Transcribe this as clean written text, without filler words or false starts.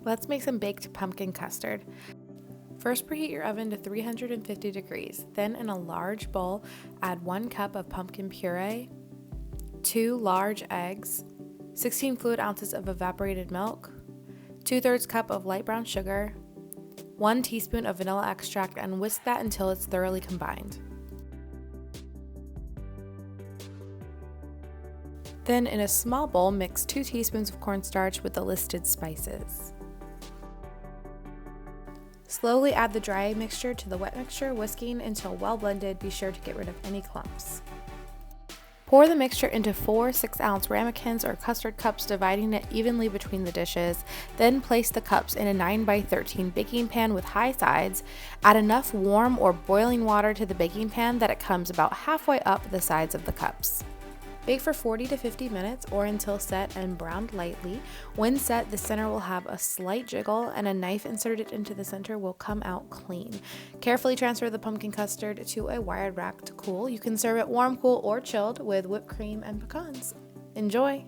Let's make some baked pumpkin custard. First, preheat your oven to 350 degrees. Then, in a large bowl, add 1 cup of pumpkin puree, 2 large eggs, 16 fluid ounces of evaporated milk, 2/3 cup of light brown sugar, 1 teaspoon of vanilla extract, and whisk that until it's thoroughly combined. Then, in a small bowl, mix 2 teaspoons of cornstarch with the listed spices. Slowly add the dry mixture to the wet mixture, whisking until well blended. Be sure to get rid of any clumps. Pour the mixture into 4 6-ounce ramekins or custard cups, dividing it evenly between the dishes. Then place the cups in a 9x13 baking pan with high sides. Add enough warm or boiling water to the baking pan that it comes about halfway up the sides of the cups. Bake for 40 to 50 minutes or until set and browned lightly. When set, the center will have a slight jiggle and a knife inserted into the center will come out clean. Carefully transfer the pumpkin custard to a wired rack to cool. You can serve it warm, cool, or chilled with whipped cream and pecans. Enjoy!